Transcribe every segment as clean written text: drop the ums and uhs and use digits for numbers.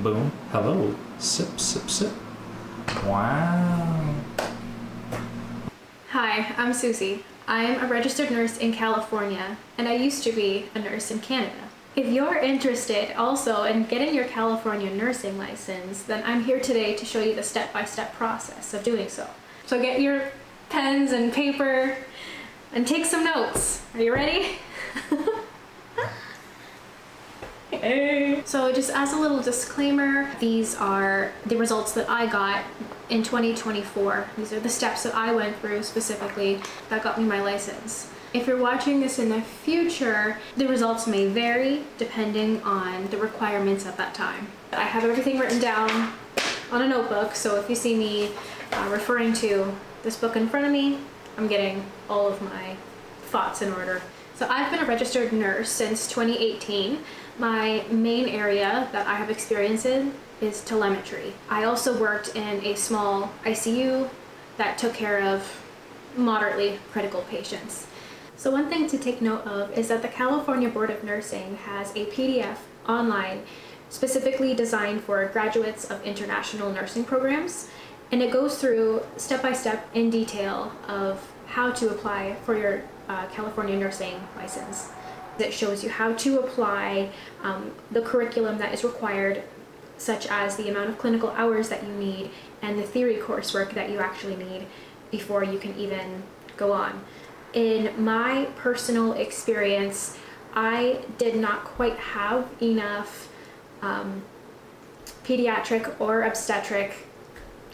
Boom. Hello. Sip, sip, sip. Wow. Hi, I'm Susie. I'm a registered nurse in California, and I used to be a nurse in Canada. If you're interested also in getting your California nursing license, then I'm here today to show you the step-by-step process of doing so. So get your pens and paper and take some notes. Are you ready? Hey. So just as a little disclaimer, these are the results that I got in 2024. These are the steps that I went through specifically that got me my license. If you're watching this in the future, the results may vary depending on the requirements at that time. I have everything written down on a notebook, so if you see me referring to this book in front of me, I'm getting all of my thoughts in order. So I've been a registered nurse since 2018. My main area that I have experience in is telemetry. I also worked in a small ICU that took care of moderately critical patients. So one thing to take note of is that the California Board of Nursing has a PDF online specifically designed for graduates of international nursing programs, and it goes through step-by-step in detail of how to apply for your California nursing license. It shows you how to apply the curriculum that is required, such as the amount of clinical hours that you need and the theory coursework that you actually need before you can even go on. In my personal experience, I did not quite have enough pediatric or obstetric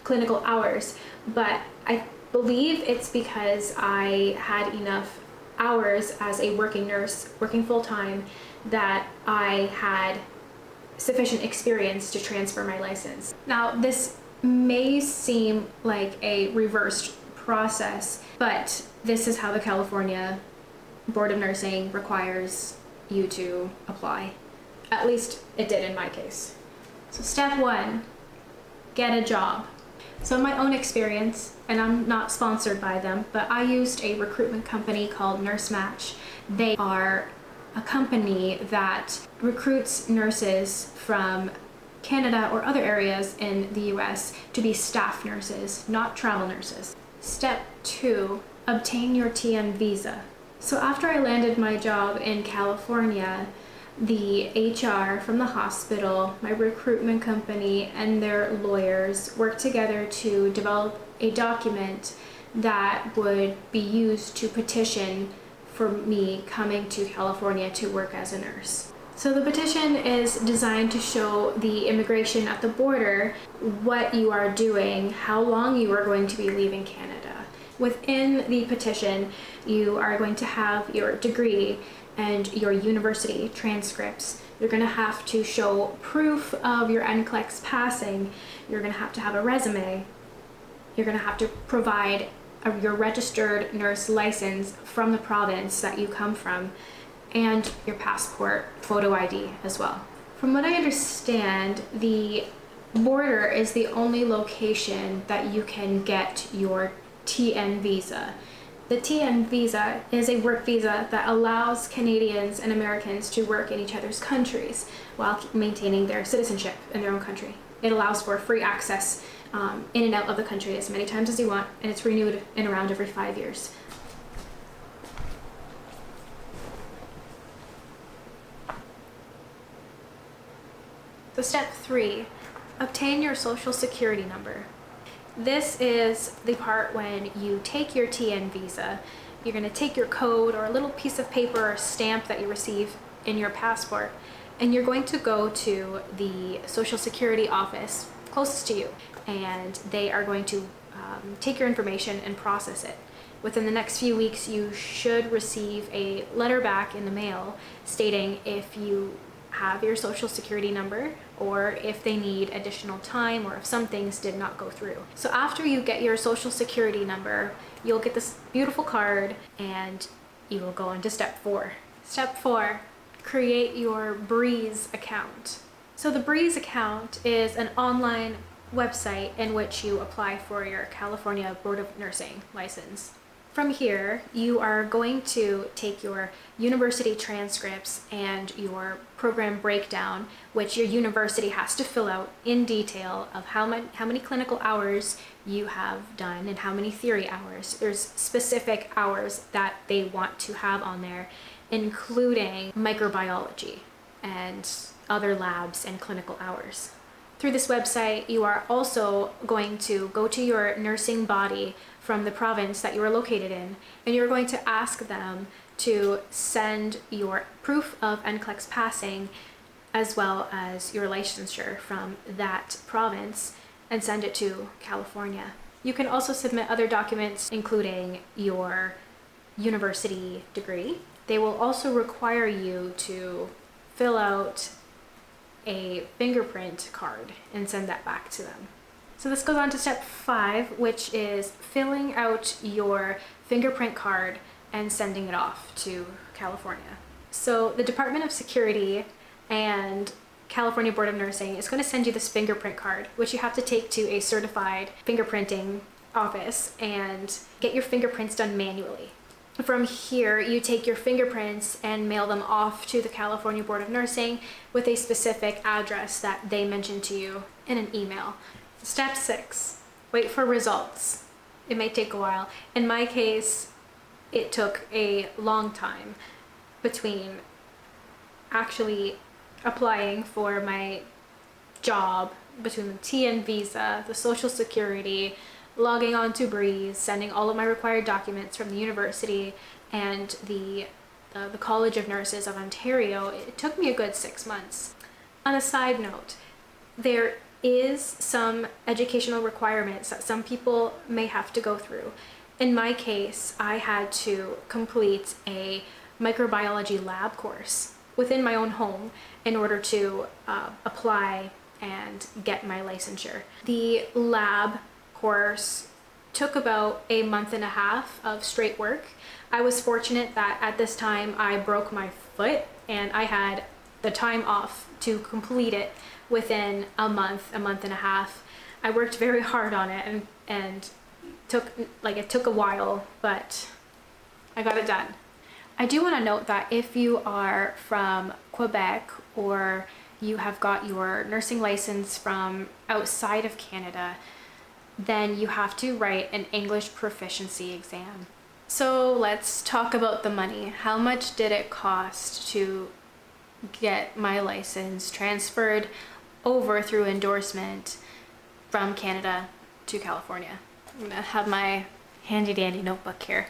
clinical hours, but I believe it's because I had enough hours as a working nurse, working full-time, that I had sufficient experience to transfer my license. Now, this may seem like a reversed process, but this is how the California Board of Nursing requires you to apply. At least it did in my case. So step one, get a job. So in my own experience, and I'm not sponsored by them, but I used a recruitment company called Nurse Match. They are a company that recruits nurses from Canada or other areas in the US to be staff nurses, not travel nurses. Step two, obtain your TN visa. So after I landed my job in California, the HR from the hospital, my recruitment company, and their lawyers worked together to develop a document that would be used to petition for me coming to California to work as a nurse. So the petition is designed to show the immigration at the border what you are doing, how long you are going to be leaving Canada. Within the petition, you are going to have your degree and your university transcripts. You're going to have to show proof of your NCLEX passing. You're going to have a resume. You're going to have to provide your registered nurse license from the province that you come from, and your passport photo ID as well. From what I understand, the border is the only location that you can get your TN visa. The TN visa is a work visa that allows Canadians and Americans to work in each other's countries while maintaining their citizenship in their own country. It allows for free access in and out of the country as many times as you want, and it's renewed in around every 5 years. So step three, obtain your social security number. This is the part when you take your TN visa. You're going to take your code or a little piece of paper or stamp that you receive in your passport, and you're going to go to the Social Security office closest to you, and they are going to take your information and process it. Within the next few weeks, you should receive a letter back in the mail stating if you have your social security number, or if they need additional time, or if some things did not go through. So after you get your social security number, you'll get this beautiful card, and you will go into step four. Step four, create your Breeze account. So the Breeze account is an online website in which you apply for your California Board of Nursing license. From here, you are going to take your university transcripts and your program breakdown, which your university has to fill out in detail of how many clinical hours you have done and how many theory hours. There's specific hours that they want to have on there, including microbiology and other labs and clinical hours. Through this website, you are also going to go to your nursing body from the province that you are located in, and you're going to ask them to send your proof of NCLEX Passing as well as your licensure from that province and send it to California. You can also submit other documents, including your university degree. They will also require you to fill out a fingerprint card and send that back to them. So this goes on to step 5, which is filling out your fingerprint card and sending it off to California. So the Department of Security and California Board of Nursing is going to send you this fingerprint card, which you have to take to a certified fingerprinting office and get your fingerprints done manually. From here, you take your fingerprints and mail them off to the California Board of Nursing with a specific address that they mention to you in an email. Step 6, wait for results. It may take a while. In my case, it took a long time between actually applying for my job, between the TN visa, the Social Security, logging on to Breeze, sending all of my required documents from the university and the College of Nurses of Ontario. It took me a good 6 months. On a side note, there is some educational requirements that some people may have to go through. In my case, I had to complete a microbiology lab course within my own home in order to apply and get my licensure. The lab course took about a month and a half of straight work. I was fortunate that at this time I broke my foot and I had the time off to complete it within a month and a half. I worked very hard on it and it took a while, but I got it done. I do want to note that if you are from Quebec or you have got your nursing license from outside of Canada, then you have to write an English proficiency exam. So let's talk about the money. How much did it cost to get my license transferred over through endorsement from Canada to California? I'm gonna have my handy dandy notebook here.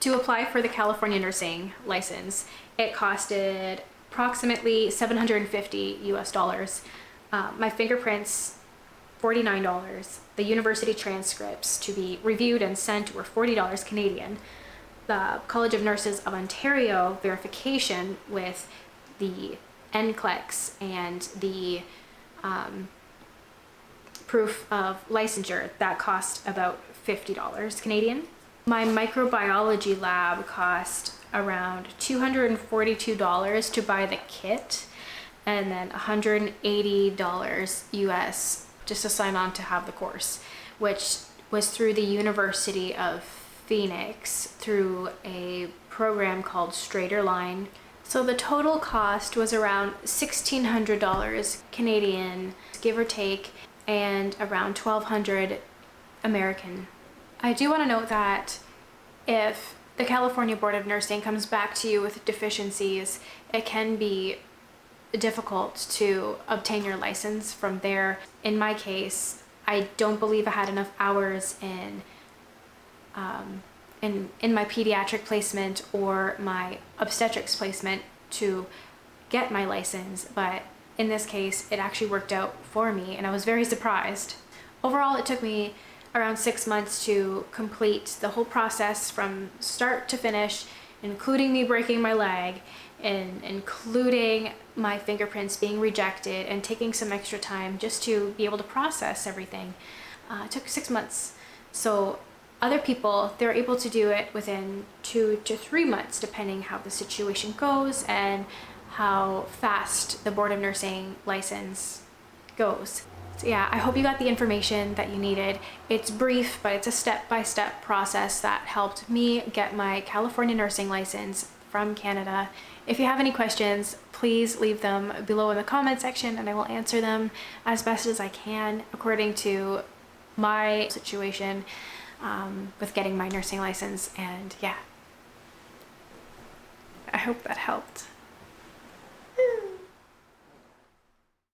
To apply for the California nursing license, it costed approximately $750 US. My fingerprints, $49. The university transcripts to be reviewed and sent were $40 Canadian. The College of Nurses of Ontario verification with the NCLEX and the proof of licensure, that cost about $50 Canadian. My microbiology lab cost around $242 to buy the kit, and then $180 US just to sign on to have the course, which was through the University of Phoenix through a program called Straighter Line. So the total cost was around $1,600 Canadian, give or take, and around $1,200 American. I do want to note that if the California Board of Nursing comes back to you with deficiencies, it can be difficult to obtain your license from there. In my case, I don't believe I had enough hours in my pediatric placement or my obstetrics placement to get my license, but in this case, it actually worked out for me, and I was very surprised. Overall, it took me around 6 months to complete the whole process from start to finish, including me breaking my leg, and including my fingerprints being rejected and taking some extra time just to be able to process everything. It took 6 months. So other people, they're able to do it within 2 to 3 months, depending how the situation goes and how fast the Board of Nursing license goes. So yeah, I hope you got the information that you needed. It's brief, but it's a step-by-step process that helped me get my California nursing license from Canada. If you have any questions, please leave them below in the comment section and I will answer them as best as I can according to my situation with getting my nursing license. And yeah, I hope that helped.